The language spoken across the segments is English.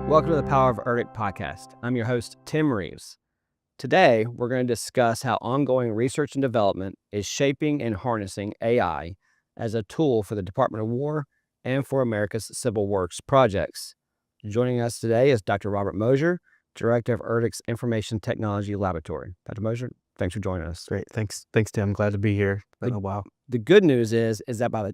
Welcome to the Power of ERDC podcast. I'm your host, Tim Reeves. Today, we're going to discuss how ongoing research and development is shaping and harnessing AI as a tool for the Department of War and for America's civil works projects. Joining us today is Dr. Robert Mosier, Director of ERDC's Information Technology Laboratory. Dr. Mosier, thanks for joining us. Great. Thanks, Tim. Glad to be here. Been a while. The good news is that by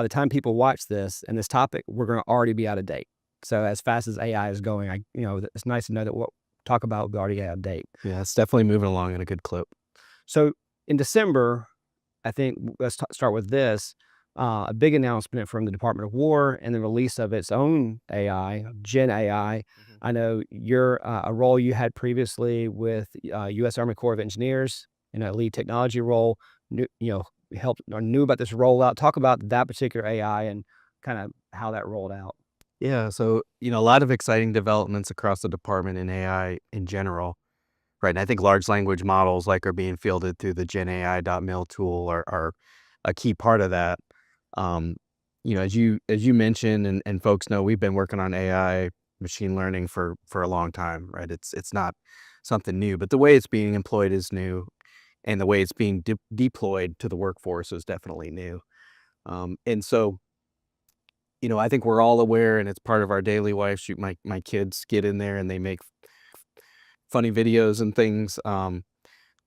the time people watch this and this topic, we're going to already be out of date. So as fast as AI is going, it's nice to know that what we talk about, we already out of date. Yeah, it's definitely moving along at a good clip. So in December, I think let's start with this, a big announcement from the Department of War and the release of its own AI, Gen AI. Mm-hmm. I know you're a role you had previously with U.S. Army Corps of Engineers in a lead technology role, knew about this rollout. Talk about that particular AI and kind of how that rolled out. Yeah, so, a lot of exciting developments across the department in AI in general, right? And I think large language models are being fielded through the GenAI.mil tool are a key part of that. As you mentioned and folks know, we've been working on AI machine learning for a long time, right? It's not something new, but the way it's being employed is new, and the way it's being deployed to the workforce is definitely new. And so, I think we're all aware, and it's part of our daily life. Shoot, my kids get in there and they make funny videos and things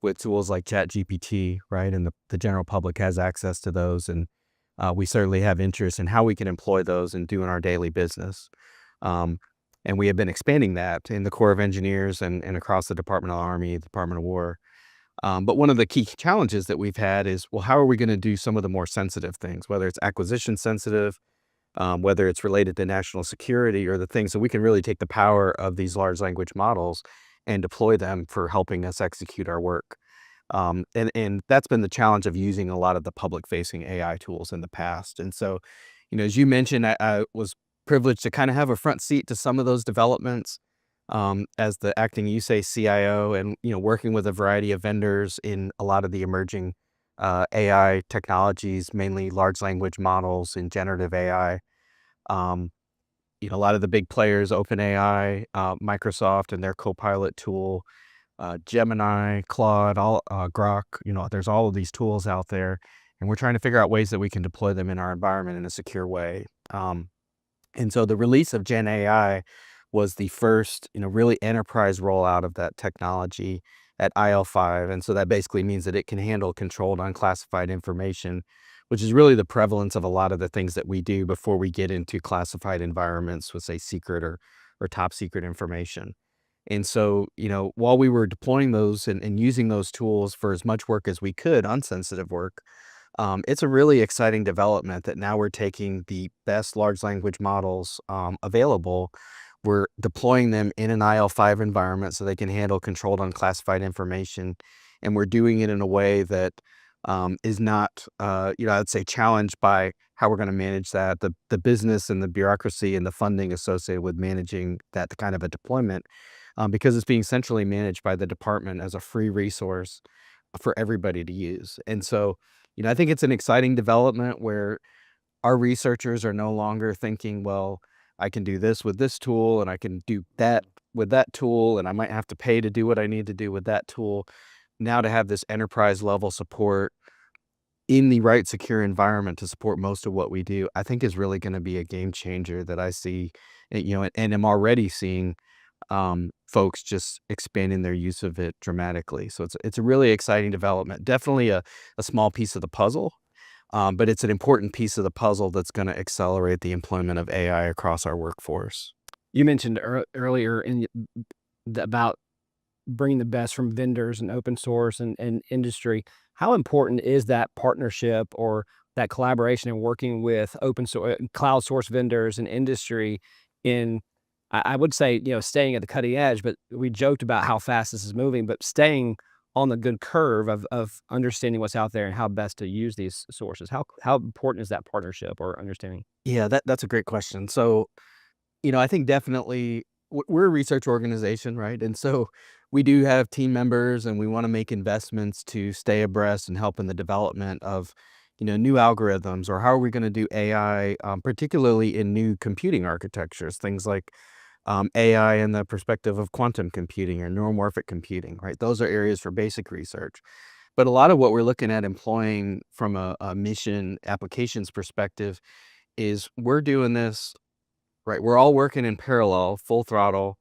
with tools like ChatGPT, right? And the general public has access to those, and we certainly have interest in how we can employ those and do in our daily business. And we have been expanding that in the Corps of Engineers and across the Department of the Army, the Department of War. But one of the key challenges that we've had is, well, how are we going to do some of the more sensitive things, whether it's acquisition sensitive, whether it's related to national security or the things so we can really take the power of these large language models and deploy them for helping us execute our work. And that's been the challenge of using a lot of the public-facing AI tools in the past. And so, as you mentioned, I was privileged to kind of have a front seat to some of those developments as the acting USACE CIO and, working with a variety of vendors in a lot of the emerging AI technologies, mainly large language models and generative AI. A lot of the big players, OpenAI, Microsoft and their Copilot tool, Gemini, Claude, Grok, there's all of these tools out there, and we're trying to figure out ways that we can deploy them in our environment in a secure way. And so the release of Gen AI was the first, really enterprise rollout of that technology at IL5. And so that basically means that it can handle controlled unclassified information, which is really the prevalence of a lot of the things that we do before we get into classified environments with, say, secret or top secret information. And so, while we were deploying those and using those tools for as much work as we could on sensitive work, it's a really exciting development that now we're taking the best large language models available. We're deploying them in an IL5 environment so they can handle controlled unclassified information. And we're doing it in a way that is not, I'd say challenged by how we're going to manage that, the business and the bureaucracy and the funding associated with managing that kind of a deployment, because it's being centrally managed by the department as a free resource for everybody to use. And so, I think it's an exciting development where our researchers are no longer thinking, well, I can do this with this tool and I can do that with that tool, and I might have to pay to do what I need to do with that tool. Now to have this enterprise level support in the right secure environment to support most of what we do, I think is really going to be a game changer that I see, and am already seeing folks just expanding their use of it dramatically. So it's a really exciting development. Definitely a small piece of the puzzle, but it's an important piece of the puzzle that's going to accelerate the employment of AI across our workforce. You mentioned earlier about bringing the best from vendors and open source and industry. How important is that partnership or that collaboration and working with open source cloud source vendors and industry in I would say, staying at the cutting edge, but we joked about how fast this is moving, but staying on the good curve of understanding what's out there and how best to use these sources. How important is that partnership or understanding? Yeah, that's a great question. So, I think definitely we're a research organization, right? And so we do have team members and we want to make investments to stay abreast and help in the development of, new algorithms or how are we going to do AI, particularly in new computing architectures, things like AI in the perspective of quantum computing or neuromorphic computing, right? Those are areas for basic research. But a lot of what we're looking at employing from a mission applications perspective is we're doing this. Right, we're all working in parallel, full throttle,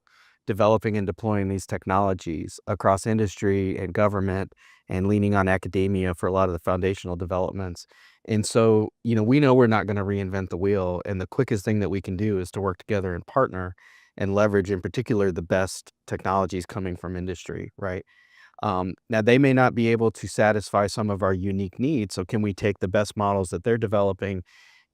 developing and deploying these technologies across industry and government and leaning on academia for a lot of the foundational developments. And so, we know we're not gonna reinvent the wheel, and the quickest thing that we can do is to work together and partner and leverage, in particular, the best technologies coming from industry, right? Now they may not be able to satisfy some of our unique needs, so can we take the best models that they're developing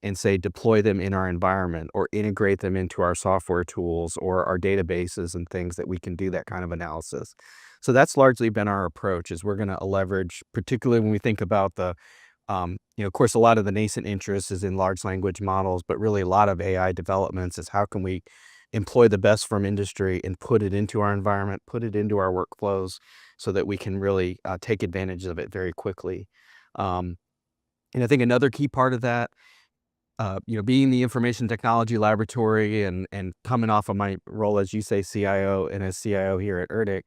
and say deploy them in our environment or integrate them into our software tools or our databases and things that we can do that kind of analysis. So that's largely been our approach is we're going to leverage, particularly when we think about of course, a lot of the nascent interest is in large language models, but really a lot of AI developments is how can we employ the best from industry and put it into our environment, put it into our workflows so that we can really take advantage of it very quickly. Um, and I think another key part of that being the information technology laboratory and coming off of my role as you say CIO and as CIO here at ERDC,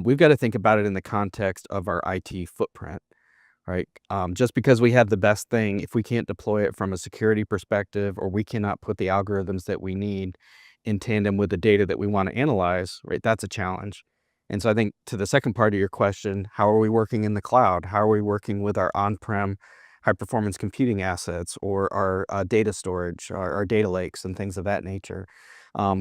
we've got to think about it in the context of our IT footprint, right? Just because we have the best thing, if we can't deploy it from a security perspective or we cannot put the algorithms that we need in tandem with the data that we want to analyze, right? That's a challenge. And so I think to the second part of your question, how are we working in the cloud? How are we working with our on-prem high performance computing assets or our data storage, our data lakes and things of that nature?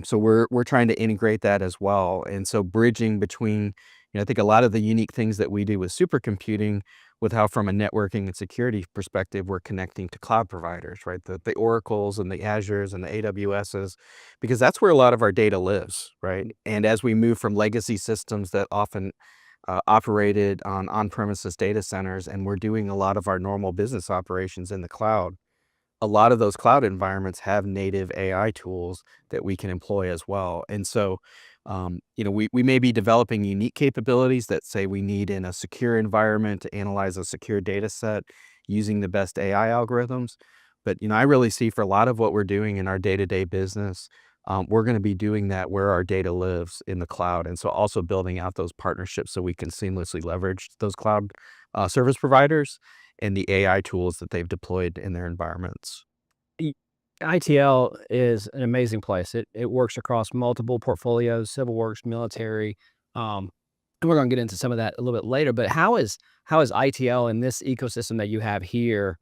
So we're trying to integrate that as well. And so bridging between, I think a lot of the unique things that we do with supercomputing with how from a networking and security perspective, we're connecting to cloud providers, right? The Oracles and the Azures and the AWSs, because that's where a lot of our data lives, right? And as we move from legacy systems that often operated on on-premises data centers, and we're doing a lot of our normal business operations in the cloud, a lot of those cloud environments have native AI tools that we can employ as well. And so, we may be developing unique capabilities that say we need in a secure environment to analyze a secure data set using the best AI algorithms. But, I really see for a lot of what we're doing in our day-to-day business, we're going to be doing that where our data lives in the cloud. And so also building out those partnerships so we can seamlessly leverage those cloud service providers and the AI tools that they've deployed in their environments. E ITL is an amazing place. It works across multiple portfolios, civil works, military, and we're gonna get into some of that a little bit later, but how is ITL in this ecosystem that you have here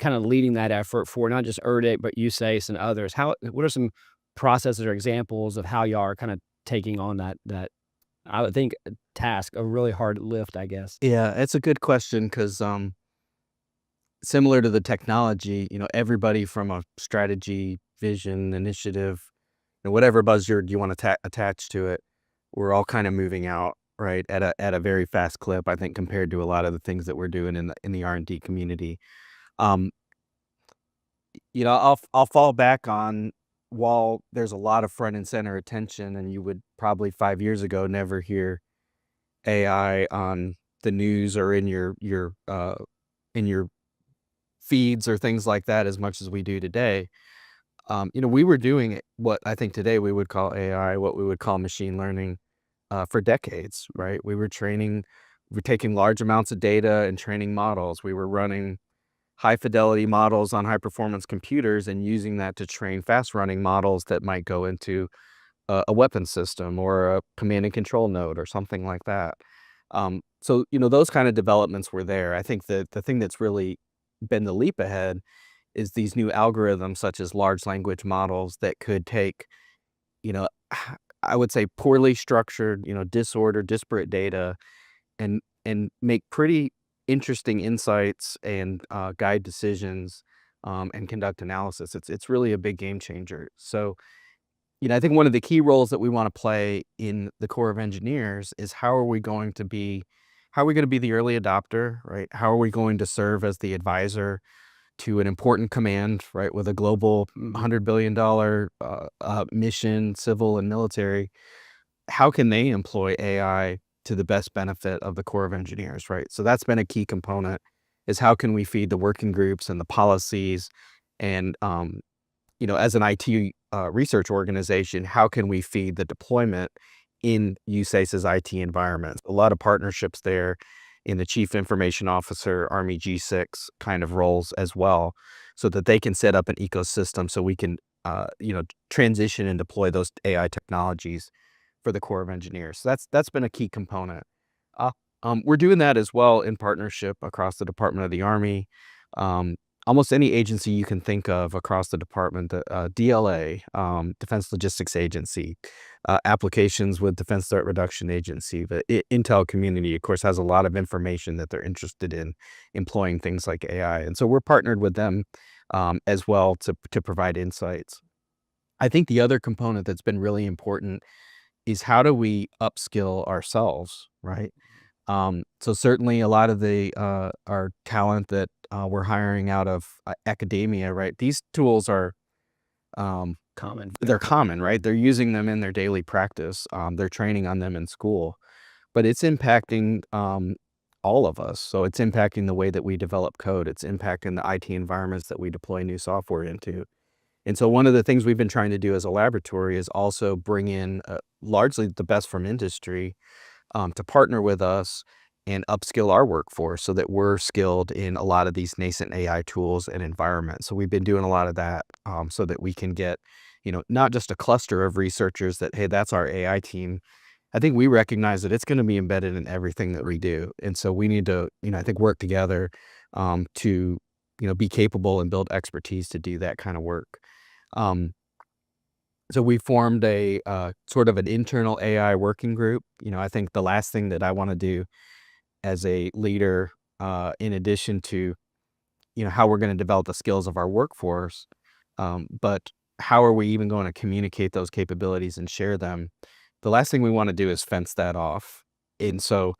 kinda leading that effort for not just ERDC, but USACE and others? What are some processes or examples of how y'all are kinda taking on that, I would think, task, a really hard lift, I guess? Yeah, it's a good question because similar to the technology, everybody from a strategy, vision, initiative, whatever buzzword you want to attach to it, we're all kind of moving out right at a very fast clip. I think compared to a lot of the things that we're doing in the R&D community. Um, I'll fall back on while there's a lot of front and center attention, and you would probably 5 years ago never hear AI on the news or in your feeds or things like that as much as we do today. We were doing what I think today we would call AI, what we would call machine learning, for decades, right? We're taking large amounts of data and training models. We were running high fidelity models on high performance computers and using that to train fast running models that might go into a weapon system or a command and control node or something like that. So, those kind of developments were there. I think that the thing that's really been the leap ahead is these new algorithms such as large language models that could take, you know, I would say, poorly structured, disordered, disparate data, and make pretty interesting insights and guide decisions, and conduct analysis. It's really a big game changer. So, I think one of the key roles that we want to play in the Corps of Engineers is how are we going to be the early adopter, right? How are we going to serve as the advisor to an important command, right, with a global $100 billion mission, civil and military? How can they employ AI to the best benefit of the Corps of Engineers, right? So that's been a key component, is how can we feed the working groups and the policies, and as an IT research organization, how can we feed the deployment in USACE's IT environment? A lot of partnerships there in the Chief Information Officer, Army G6 kind of roles as well, so that they can set up an ecosystem so we can, transition and deploy those AI technologies for the Corps of Engineers. So that's been a key component. We're doing that as well in partnership across the Department of the Army. Almost any agency you can think of across the department, the DLA, Defense Logistics Agency, applications with Defense Threat Reduction Agency. The Intel community, of course, has a lot of information that they're interested in employing things like AI. And so we're partnered with them as well to provide insights. I think the other component that's been really important is, how do we upskill ourselves, right? So certainly a lot of our talent that we're hiring out of academia, right? These tools are Common. they're common, right? They're using them in their daily practice. They're training on them in school, but it's impacting all of us. So it's impacting the way that we develop code. It's impacting the IT environments that we deploy new software into. And so one of the things we've been trying to do as a laboratory is also bring in largely the best from industry to partner with us and upskill our workforce so that we're skilled in a lot of these nascent AI tools and environments. So we've been doing a lot of that so that we can get, not just a cluster of researchers that, hey, that's our AI team. I think we recognize that it's going to be embedded in everything that we do. And so we need to, I think, work together to, be capable and build expertise to do that kind of work. So we formed a sort of an internal AI working group. I think the last thing that I want to do as a leader, in addition to, how we're going to develop the skills of our workforce, but how are we even going to communicate those capabilities and share them? The last thing we want to do is fence that off. And so,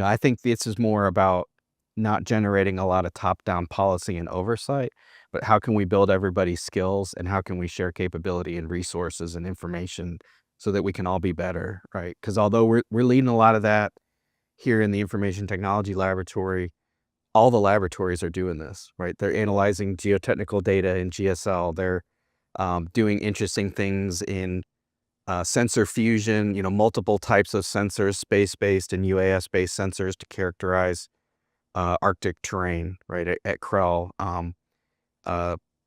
I think this is more about not generating a lot of top-down policy and oversight, but how can we build everybody's skills, and how can we share capability and resources and information so that we can all be better, right? Because although we're leading a lot of that here in the Information Technology Laboratory, all the laboratories are doing this, right? They're analyzing geotechnical data in GSL. They're doing interesting things in sensor fusion, multiple types of sensors, space-based and UAS-based sensors to characterize Arctic terrain, right, at Krell.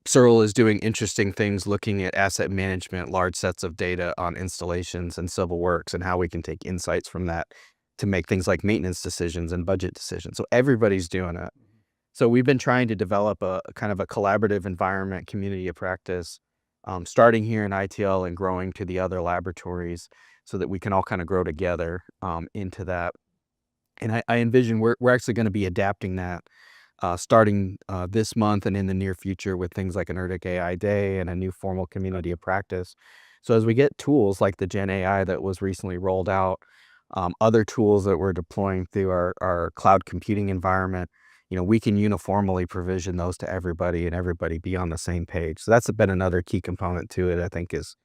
Searle is doing interesting things looking at asset management, large sets of data on installations and civil works, and how we can take insights from that to make things like maintenance decisions and budget decisions. So everybody's doing it. So we've been trying to develop a kind of a collaborative environment, community of practice, starting here in ITL and growing to the other laboratories so that we can all kind of grow together into that. And I envision we're actually going to be adapting that starting this month and in the near future with things like an ERDC AI Day and a new formal community of practice. So as we get tools like the Gen AI that was recently rolled out, other tools that we're deploying through our cloud computing environment, we can uniformly provision those to everybody and everybody be on the same page. So that's been another key component to it, I think, is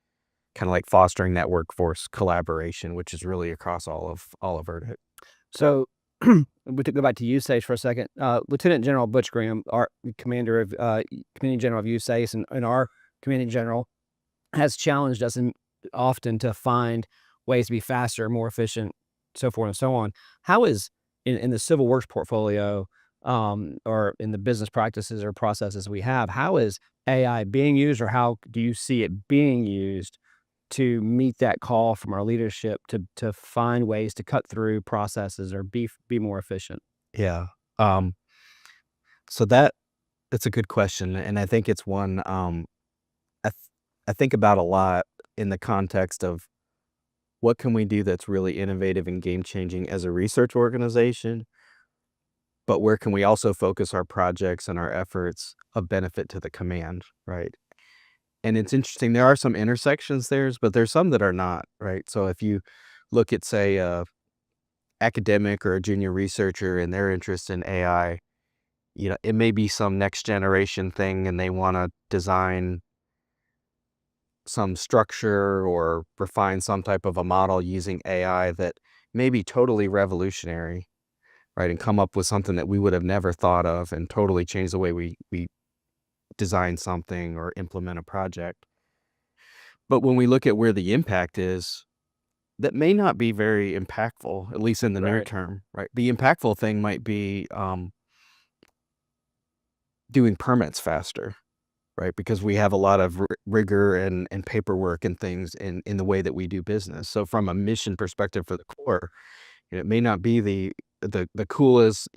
kind of like fostering that workforce collaboration, which is really across all of ERDC. So we could go back to USACE for a second. Lieutenant General Butch Graham, our commander of commanding general of USACE, and our commanding general, has challenged us often to find ways to be faster, more efficient, so forth and so on. How is in the civil works portfolio, or in the business practices or processes we have, how is AI being used, or how do you see it being used to meet that call from our leadership to find ways to cut through processes or be more efficient? Yeah. So that's a good question, and I think it's one I think about a lot in the context of what can we do that's really innovative and game-changing as a research organization, but where can we also focus our projects and our efforts of benefit to the command, right? And it's interesting, there are some intersections there, but there's some that are not, right? So if you look at, say, a academic or a junior researcher and their interest in AI, it may be some next generation thing and they wanna design some structure or refine some type of a model using AI that may be totally revolutionary, right? And come up with something that we would have never thought of and totally change the way we design something or implement a project. But when we look at where the impact is, that may not be very impactful, at least in the near Right. term, right? The impactful thing might be doing permits faster, right? Because we have a lot of rigor and paperwork and things in the way that we do business. So from a mission perspective for the Corps, it may not be the coolest,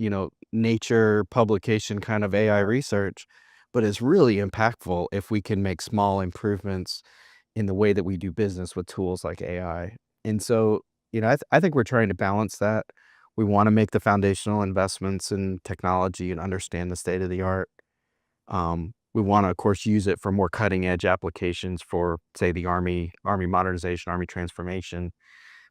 nature publication kind of AI research, but it's really impactful if we can make small improvements in the way that we do business with tools like AI. And so, I think we're trying to balance that. We want to make the foundational investments in technology and understand the state of the art. We want to, of course, use it for more cutting edge applications for, say, the Army modernization, Army transformation.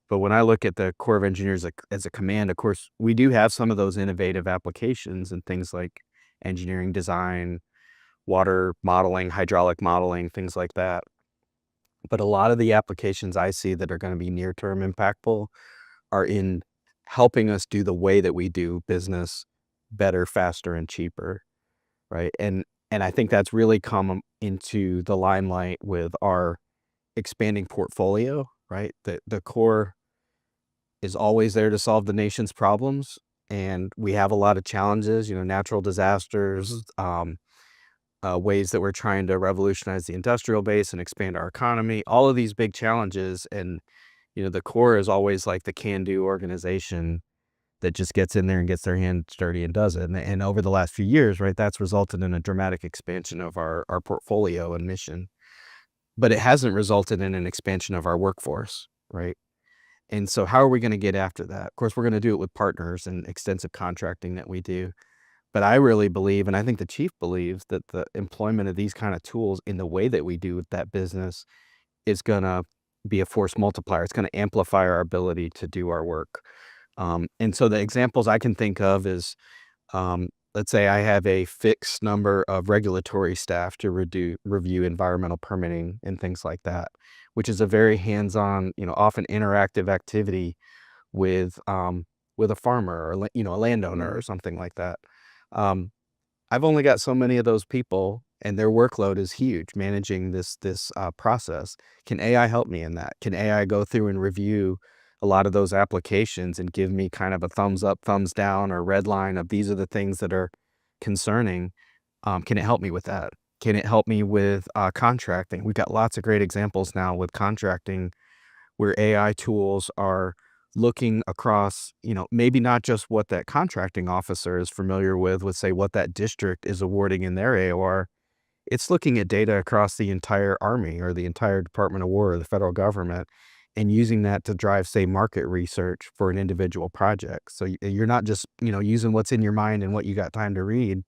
But when I look at the Corps of Engineers as a command, of course, we do have some of those innovative applications and things like engineering design, water modeling, hydraulic modeling, things like that. But a lot of the applications I see that are going to be near term impactful are in helping us do the way that we do business better, faster, and cheaper, right? And I think that's really come into the limelight with our expanding portfolio, right? The Corps is always there to solve the nation's problems, and we have a lot of challenges, natural Mhm. disasters, ways that we're trying to revolutionize the industrial base and expand our economy, all of these big challenges. And, the Corps is always like the can-do organization that just gets in there and gets their hands dirty and does it. And over the last few years, right, that's resulted in a dramatic expansion of our portfolio and mission. But it hasn't resulted in an expansion of our workforce, right? And so how are we gonna get after that? Of course, we're gonna do it with partners and extensive contracting that we do. But I really believe, and I think the chief believes, that the employment of these kind of tools in the way that we do that business is gonna be a force multiplier. It's gonna amplify our ability to do our work. And so the examples I can think of is, let's say I have a fixed number of regulatory staff to review environmental permitting and things like that, which is a very hands-on, often interactive activity with a farmer or a landowner or Mhm. something like that. Um, I've only got so many of those people, and their workload is huge managing this process. Can AI help me in that? Can AI go through and review a lot of those applications and give me kind of a thumbs up, thumbs down, or red line of these are the things that are concerning? Can it help me with that? Can it help me with contracting? We've got lots of great examples now with contracting where AI tools are looking across, maybe not just what that contracting officer is familiar with, say, what that district is awarding in their AOR. It's looking at data across the entire Army or the entire Department of War or the federal government and using that to drive, say, market research for an individual project. So you're not just, using what's in your mind and what you got time to read.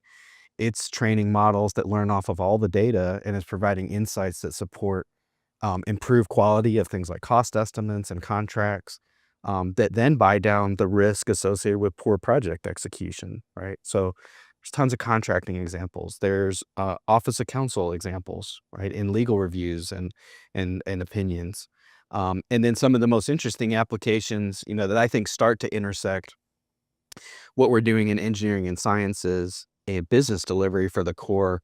It's training models that learn off of all the data and is providing insights that support improve quality of things like cost estimates and contracts, that then buy down the risk associated with poor project execution, right? So there's tons of contracting examples. There's office of counsel examples, right, in legal reviews and opinions. And then some of the most interesting applications, that I think start to intersect what we're doing in engineering and sciences and business delivery for the Corps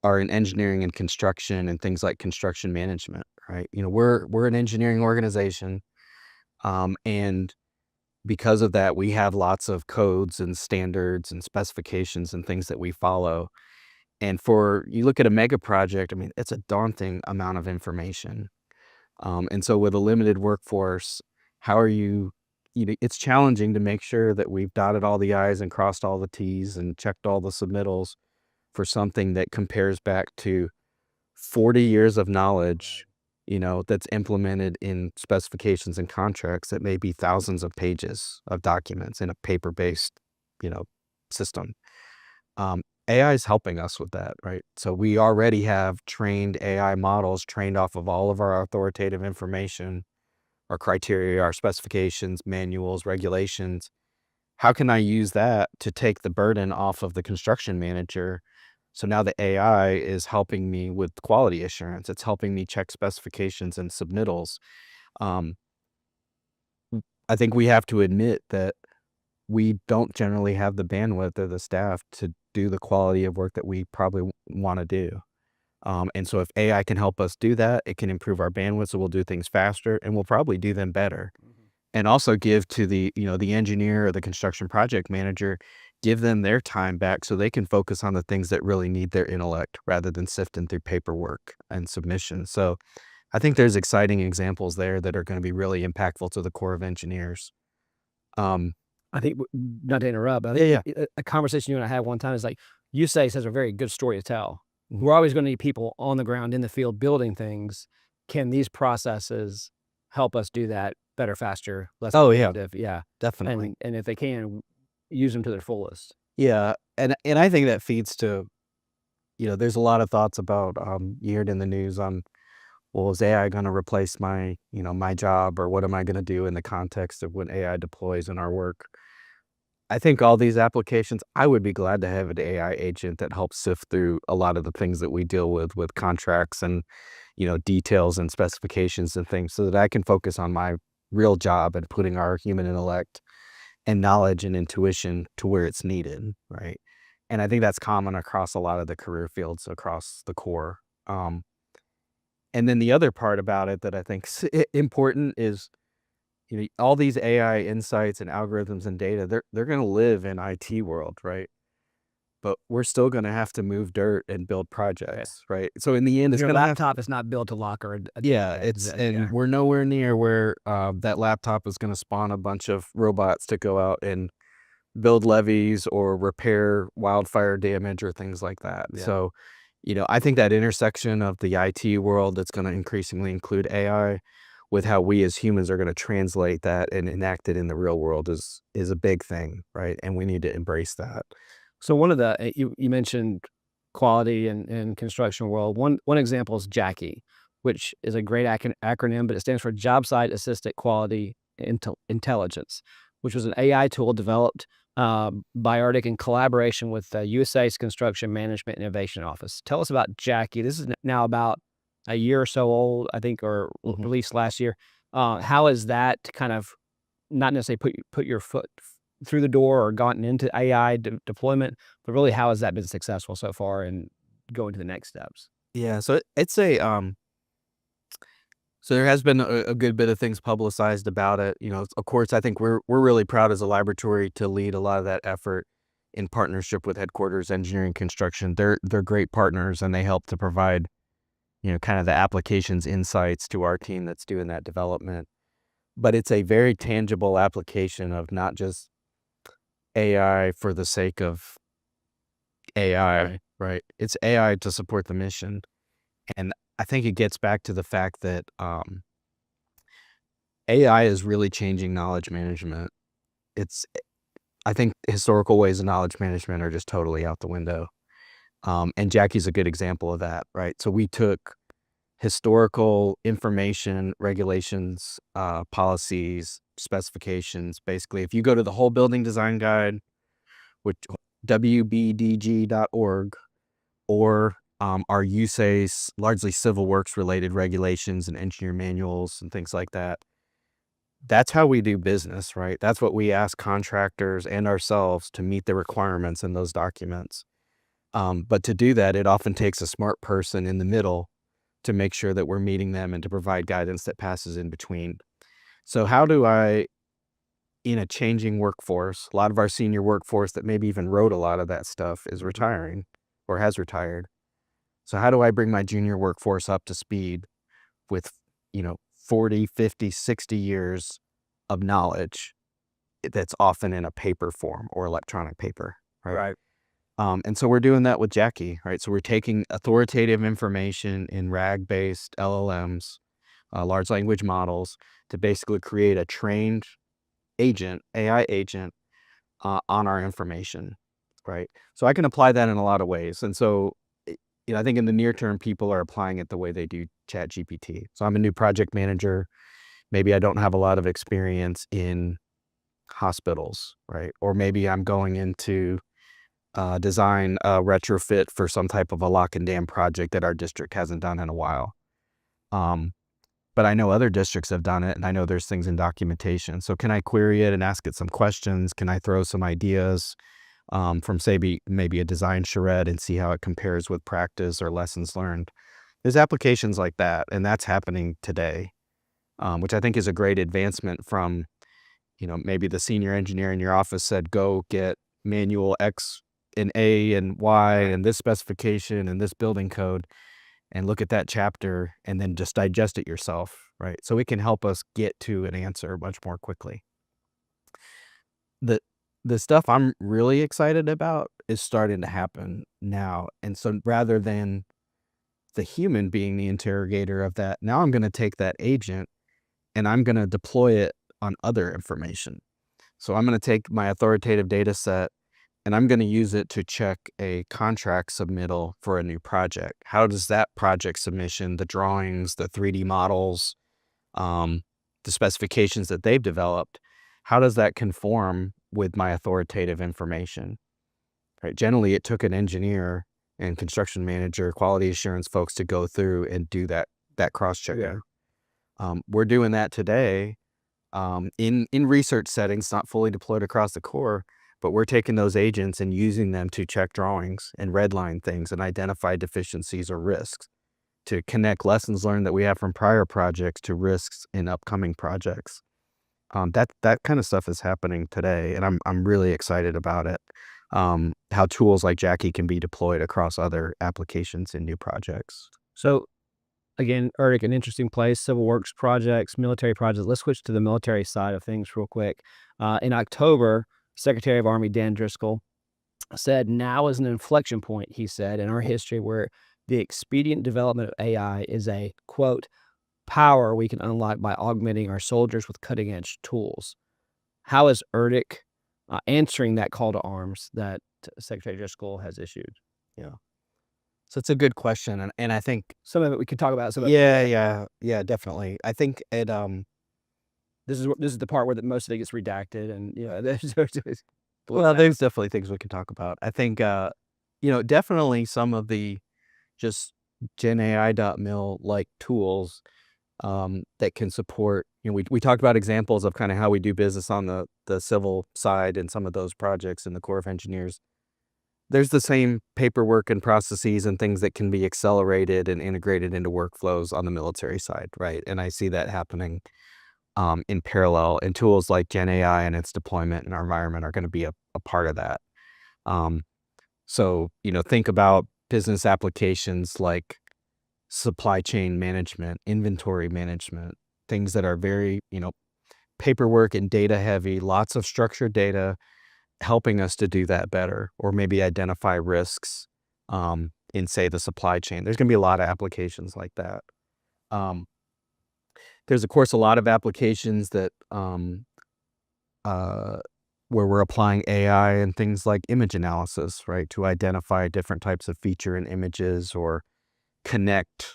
are in engineering and construction and things like construction management, right? We're an engineering organization, and because of that, we have lots of codes and standards and specifications and things that we follow. And for you look at a mega project, I mean, it's a daunting amount of information. And so with a limited workforce, how are it's challenging to make sure that we've dotted all the I's and crossed all the T's and checked all the submittals for something that compares back to 40 years of knowledge, Right. that's implemented in specifications and contracts that may be thousands of pages of documents in a paper-based, system. AI is helping us with that, right? So we already have trained AI models trained off of all of our authoritative information, our criteria, our specifications, manuals, regulations. How can I use that to take the burden off of the construction manager? So now the AI is helping me with quality assurance. It's helping me check specifications and submittals. Um, I think we have to admit that we don't generally have the bandwidth or the staff to do the quality of work that we probably want to do. And so if AI can help us do that, it can improve our bandwidth, so we'll do things faster and we'll probably do them better. And also give to the engineer or the construction project manager, give them their time back so they can focus on the things that really need their intellect rather than sifting through paperwork and submissions. So I think there's exciting examples there that are going to be really impactful to the Corps of Engineers. I think, not to interrupt, but I Yeah, think a conversation you and I had one time is like, USACE has a very good story to tell. Mhm. We're always going to need people on the ground in the field building things. Can these processes help us do that better, faster, less Oh, yeah, repetitive? Yeah. definitely. And if they can, use them to their fullest. Yeah, and I think that feeds to, there's a lot of thoughts about, you heard in the news on, well, is AI gonna replace my job, or what am I gonna do in the context of when AI deploys in our work? I think all these applications, I would be glad to have an AI agent that helps sift through a lot of the things that we deal with contracts and, details and specifications and things so that I can focus on my real job and putting our human intellect and knowledge and intuition to where it's needed, right? And I think that's common across a lot of the career fields across the Corps. And then the other part about it that I think's important is, all these AI insights and algorithms and data, they're gonna live in IT world, right? But we're still gonna have to move dirt and build Yeah. projects, right? So in the end, it's Your gonna have laptop is not built to lock or yeah, and we're nowhere near where, that laptop is gonna spawn a bunch of robots to go out and build levees or repair wildfire damage or things like that. Yeah. So, I think that intersection of the IT world that's gonna increasingly include AI with how we as humans are gonna translate that and enact it in the real world is a big thing, right? And we need to embrace that. So one of the you mentioned quality and construction world. One example is Jackie, which is a great acronym, but it stands for Job Site Assisted Quality Intelligence, which was an AI tool developed by Arctic in collaboration with USA's Construction Management Innovation Office. Tell us about Jackie. This is now about a year or so old, I think, or Mhm. released last year. How is that kind of not necessarily put your foot through the door or gotten into AI deployment, but really how has that been successful so far and going to the next steps? Yeah, so it's so there has been a good bit of things publicized about it. Of course, I think we're really proud as a laboratory to lead a lot of that effort in partnership with Headquarters Engineering Construction. They're great partners and they help to provide, kind of the applications insights to our team that's doing that development. But it's a very tangible application of not just AI for the sake of AI, right? It's AI to support the mission. And I think it gets back to the fact that AI is really changing knowledge management. It's I think historical ways of knowledge management are just totally out the window. And Jackie's a good example of that, right? So we took historical information, regulations, policies, specifications. Basically, if you go to the whole building design guide, which wbdg.org, or our USACE, largely civil works related regulations and engineer manuals and things like that. That's how we do business, right? That's what we ask contractors and ourselves to meet the requirements in those documents. But to do that, it often takes a smart person in the middle to make sure that we're meeting them and to provide guidance that passes in between. So how do I, in a changing workforce, a lot of our senior workforce that maybe even wrote a lot of that stuff is retiring or has retired. So how do I bring my junior workforce up to speed with, 40, 50, 60 years of knowledge that's often in a paper form or electronic paper, right? Right. And so we're doing that with Jackie, right? So we're taking authoritative information in RAG-based LLMs large language models, to basically create a trained agent, AI agent, on our information, right? So I can apply that in a lot of ways. And so, I think in the near term, people are applying it the way they do ChatGPT. So I'm a new project manager. Maybe I don't have a lot of experience in hospitals, right? Or maybe I'm going into design a retrofit for some type of a lock and dam project that our district hasn't done in a while. But I know other districts have done it, and I know there's things in documentation. So can I query it and ask it some questions? Can I throw some ideas from, say, maybe a design charrette and see how it compares with practice or lessons learned? There's applications like that, and that's happening today, which I think is a great advancement from, maybe the senior engineer in your office said, go get manual X and A and Y and this specification and this building code, and look at that chapter and then just digest it yourself, right? So it can help us get to an answer much more quickly. The stuff I'm really excited about is starting to happen now. And so rather than the human being the interrogator of that, now I'm going to take that agent and I'm going to deploy it on other information. So I'm going to take my authoritative data set and I'm going to use it to check a contract submittal for a new project. How does that project submission, the drawings, the 3D models, the specifications that they've developed, how does that conform with my authoritative information? Right? Generally, it took an engineer and construction manager, quality assurance folks to go through and do that cross-checking. We're doing that today in research settings, not fully deployed across the core, but we're taking those agents and using them to check drawings and redline things and identify deficiencies or risks, to connect lessons learned that we have from prior projects to risks in upcoming projects. That kind of stuff is happening today, and I'm really excited about it. How tools like Jackie can be deployed across other applications in new projects. So again, ERDC, an interesting place, civil works projects, military projects. Let's switch to the military side of things real quick. In October, Secretary of Army Dan Driscoll said, now is an inflection point, he said, in our history where the expedient development of AI is a, quote, power we can unlock by augmenting our soldiers with cutting-edge tools. How is ERDC answering that call to arms that Secretary Driscoll has issued? Yeah. So it's a good question, and I think some of it we could talk about. Yeah, definitely. I think it this is the part where most of it gets redacted, and well, there's definitely things we can talk about. I think definitely some of the just GenAI.mil like tools that can support. We talked about examples of kind of how we do business on the civil side and some of those projects in the Corps of Engineers. There's the same paperwork and processes and things that can be accelerated and integrated into workflows on the military side, right? And I see that happening in parallel. And tools like GenAI and its deployment in our environment are going to be a part of that. So, think about business applications like supply chain management, inventory management, things that are very, paperwork and data heavy, lots of structured data, helping us to do that better, or maybe identify risks in, say, the supply chain. There's going to be a lot of applications like that. There's, of course, a lot of applications that where we're applying AI and things like image analysis, right, to identify different types of feature in images or connect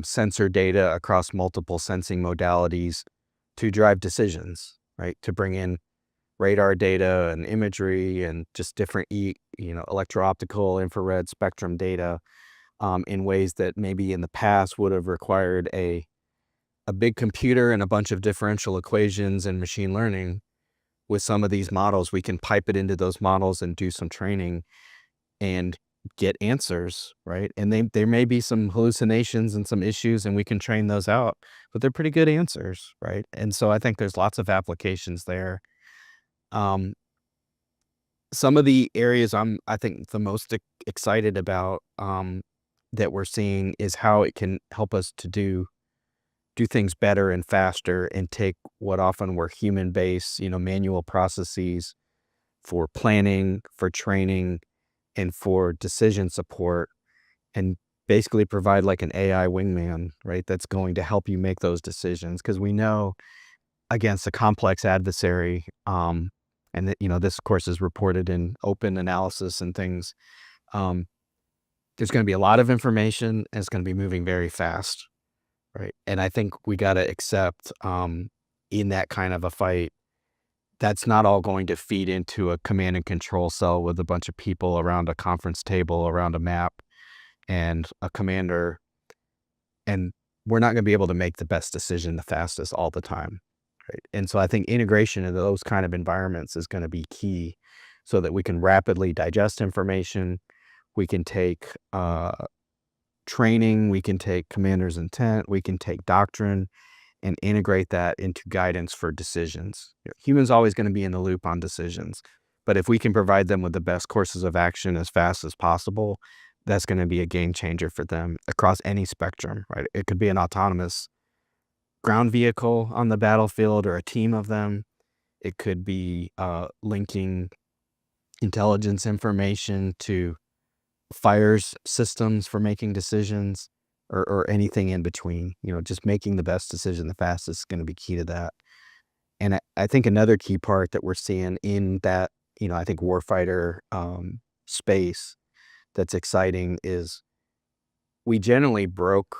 sensor data across multiple sensing modalities to drive decisions, right, to bring in radar data and imagery and just different electro-optical, infrared spectrum data in ways that maybe in the past would have required a big computer and a bunch of differential equations and machine learning. With some of these models, we can pipe it into those models and do some training and get answers, right? And there may be some hallucinations and some issues, and we can train those out, but they're pretty good answers, right? And so I think there's lots of applications there. Some of the areas I think the most excited about that we're seeing is how it can help us to do things better and faster and take what often were human-based, manual processes for planning, for training, and for decision support, and basically provide like an AI wingman, right? That's going to help you make those decisions. Because we know against a complex adversary, and that, this of course is reported in open analysis and things. There's going to be a lot of information and it's going to be moving very fast, right? And I think we got to accept in that kind of a fight, that's not all going to feed into a command and control cell with a bunch of people around a conference table, around a map, and a commander. And we're not going to be able to make the best decision the fastest all the time, right? And so I think integration into those kind of environments is going to be key so that we can rapidly digest information. We can take training, we can take commander's intent, we can take doctrine, and integrate that into guidance for decisions. Humans always going to be in the loop on decisions, but if we can provide them with the best courses of action as fast as possible, that's going to be a game changer for them across any spectrum, right? It could be an autonomous ground vehicle on the battlefield or a team of them. It could be linking intelligence information to fires systems for making decisions, or anything in between. Just making the best decision the fastest is going to be key to that. And I think another key part that we're seeing in that, I think warfighter space that's exciting is we generally broke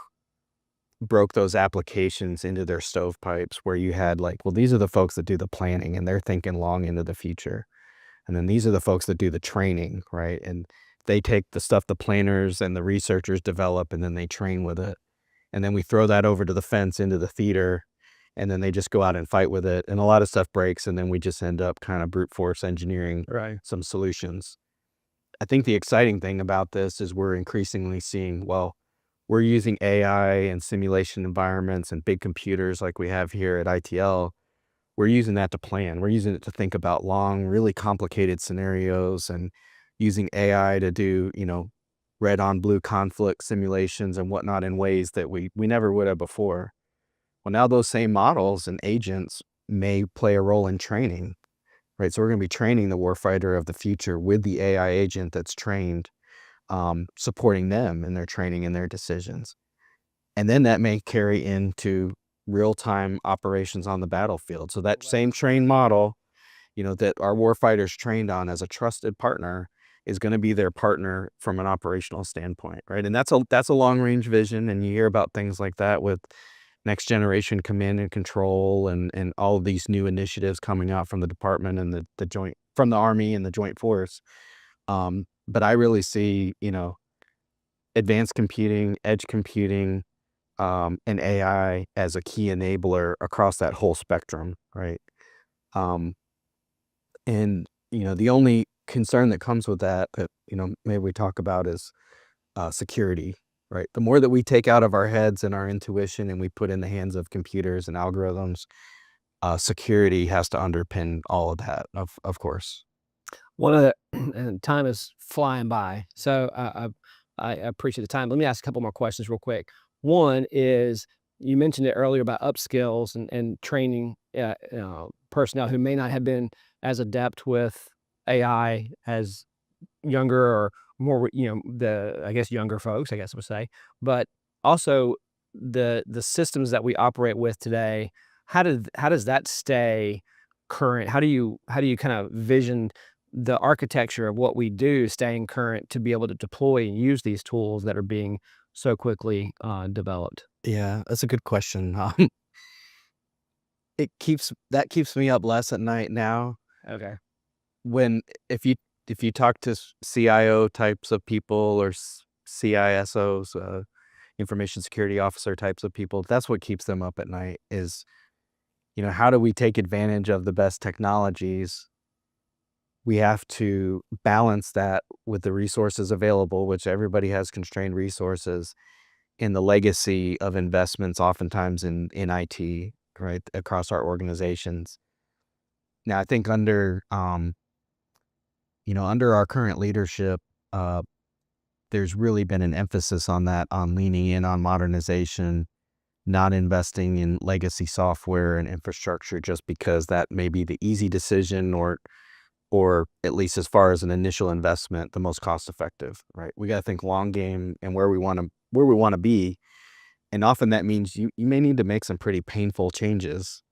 those applications into their stovepipes where you had like, well, these are the folks that do the planning and they're thinking long into the future. And then these are the folks that do the training, right? And they take the stuff the planners and the researchers develop and then they train with it. And then we throw that over to the fence into the theater and then they just go out and fight with it. And a lot of stuff breaks and then we just end up kind of brute force engineering some solutions. I think the exciting thing about this is we're increasingly seeing, well, we're using AI and simulation environments and big computers like we have here at ITL. We're using that to plan. We're using it to think about long, really complicated scenarios and using AI to do, red on blue conflict simulations and whatnot in ways that we never would have before. Well, now those same models and agents may play a role in training, right? So we're going to be training the warfighter of the future with the AI agent that's trained, supporting them in their training and their decisions. And then that may carry into real-time operations on the battlefield. So that same trained model, that our warfighters trained on as a trusted partner is going to be their partner from an operational standpoint, right? And that's a long-range vision, and you hear about things like that with next generation command and control and all of these new initiatives coming out from the department and the joint, from the Army and the Joint Force. But I really see, advanced computing, edge computing, and AI as a key enabler across that whole spectrum, right? And, the only concern that comes with that, maybe we talk about is security, right? The more that we take out of our heads and our intuition and we put in the hands of computers and algorithms, security has to underpin all of that, of course. One of the and time is flying by, so I appreciate the time. Let me ask a couple more questions real quick. One is, you mentioned it earlier about upskills and training personnel who may not have been as adept with AI as younger or more, I guess younger folks, I guess I would say, but also the systems that we operate with today. How does that stay current? How do you kind of vision the architecture of what we do staying current to be able to deploy and use these tools that are being so quickly developed? Yeah, that's a good question. That keeps me up less at night now. Okay. When if you talk to CIO types of people or CISOs, information security officer types of people, that's what keeps them up at night is, how do we take advantage of the best technologies? We have to balance that with the resources available, which everybody has constrained resources, in the legacy of investments oftentimes in IT, right, across our organizations. Now, I think under our current leadership, there's really been an emphasis on that, on leaning in on modernization, not investing in legacy software and infrastructure just because that may be the easy decision or at least as far as an initial investment, the most cost effective, right? We got to think long game and where we want to where we want to be. And often that means you may need to make some pretty painful changes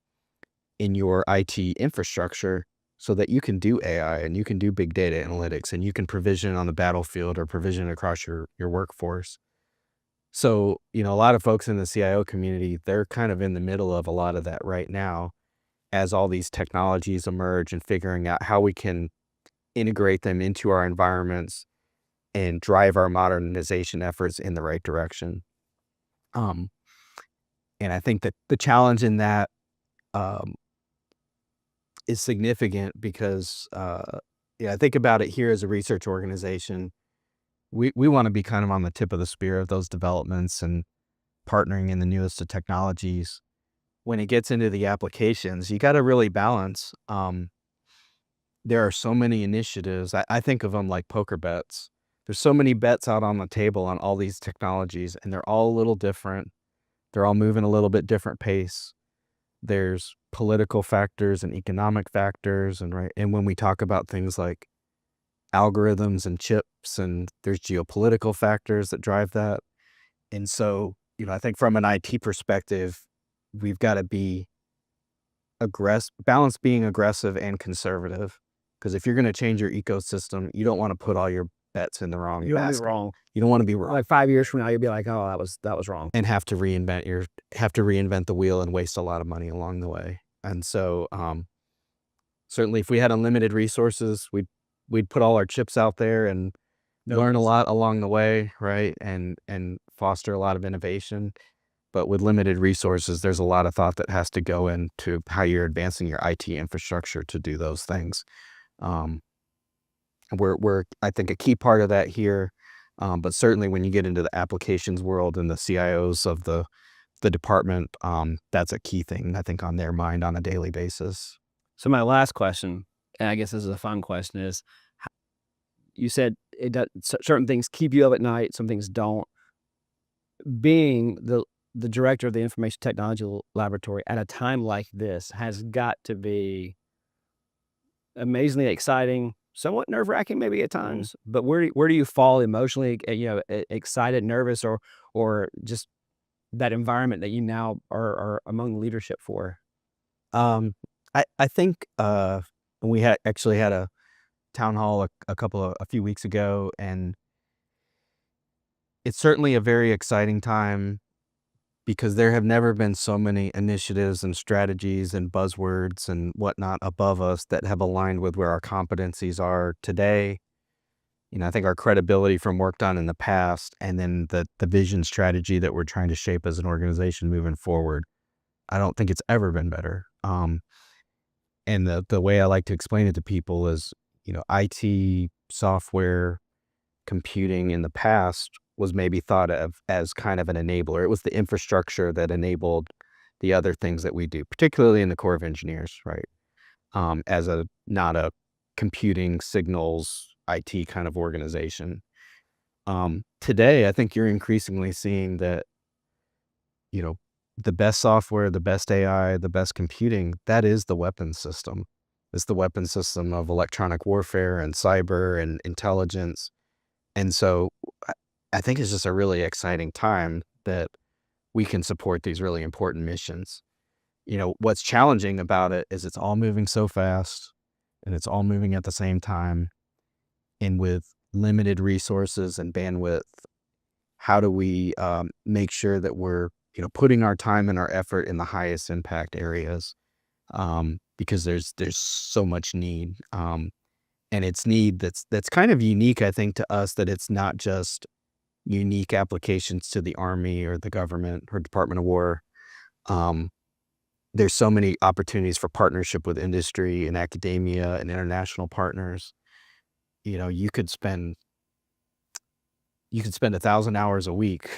in your IT infrastructure so that you can do AI and you can do big data analytics and you can provision on the battlefield or provision across your workforce. So, a lot of folks in the CIO community, they're kind of in the middle of a lot of that right now as all these technologies emerge and figuring out how we can integrate them into our environments and drive our modernization efforts in the right direction. Um, and I think that the challenge in that um, is significant because, I think about it here as a research organization. We want to be kind of on the tip of the spear of those developments and partnering in the newest of technologies. When it gets into the applications, you got to really balance. There are so many initiatives. I think of them like poker bets. There's so many bets out on the table on all these technologies, and they're all a little different. They're all moving a little bit different pace. There's political factors and economic factors, and when we talk about things like algorithms and chips, and there's geopolitical factors that drive that. And so, I think from an IT perspective, we've got to be balance being aggressive and conservative. Because if you're going to change your ecosystem, you don't want to put all your bets in the wrong You don't be basket. wrong. You don't want to be wrong Like 5 years from now, you'll be like, oh, that was wrong. and have to reinvent the wheel and waste a lot of money along the way. And so, certainly, if we had unlimited resources, we'd put all our chips out there and learn a lot along the way, right? And foster a lot of innovation. But with limited resources, there's a lot of thought that has to go into how you're advancing your IT infrastructure to do those things. We're I think a key part of that here. But certainly when you get into the applications world and the CIOs of the department, that's a key thing, I think, on their mind on a daily basis. So my last question, and I guess this is a fun question, is you said certain things keep you up at night, some things don't. Being the director of the Information Technology Laboratory at a time like this has got to be amazingly exciting, somewhat nerve-wracking maybe at times, but where do you fall emotionally, excited, nervous, or just that environment that you now are among leadership for? I think we actually had a town hall a few weeks ago, and it's certainly a very exciting time because there have never been so many initiatives and strategies and buzzwords and whatnot above us that have aligned with where our competencies are today. I think our credibility from work done in the past and then the vision strategy that we're trying to shape as an organization moving forward, I don't think it's ever been better. And the way I like to explain it to people is, IT, software, computing in the past was maybe thought of as kind of an enabler. It was the infrastructure that enabled the other things that we do, particularly in the Corps of Engineers, right? As not a computing signals IT kind of organization. Today, I think you're increasingly seeing that, the best software, the best AI, the best computing, that is the weapons system. It's the weapons system of electronic warfare and cyber and intelligence. And so I think it's just a really exciting time that we can support these really important missions. What's challenging about it is it's all moving so fast and it's all moving at the same time. And with limited resources and bandwidth, how do we make sure that we're putting our time and our effort in the highest impact areas? Because there's so much need, and it's need that's kind of unique, I think, to us, that it's not just unique applications to the Army or the government or Department of War. There's so many opportunities for partnership with industry and academia and international partners. You could spend 1,000 hours a week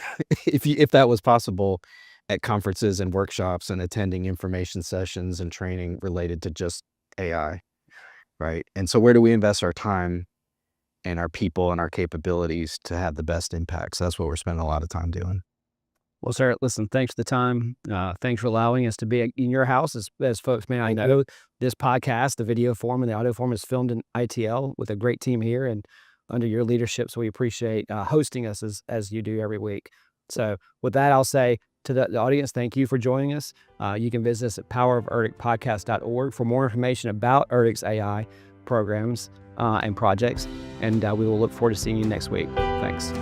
if that was possible at conferences and workshops and attending information sessions and training related to just AI, right? And so where do we invest our time and our people and our capabilities to have the best impact? So that's what we're spending a lot of time doing. Well, sir, listen, thanks for the time. Thanks for allowing us to be in your house. As folks may I know, this podcast, the video form and the audio form, is filmed in ITL with a great team here and under your leadership. So we appreciate hosting us as you do every week. So with that, I'll say to the audience, thank you for joining us. You can visit us at poweroferdictpodcast.org for more information about ERDC's AI programs and projects. And we will look forward to seeing you next week. Thanks.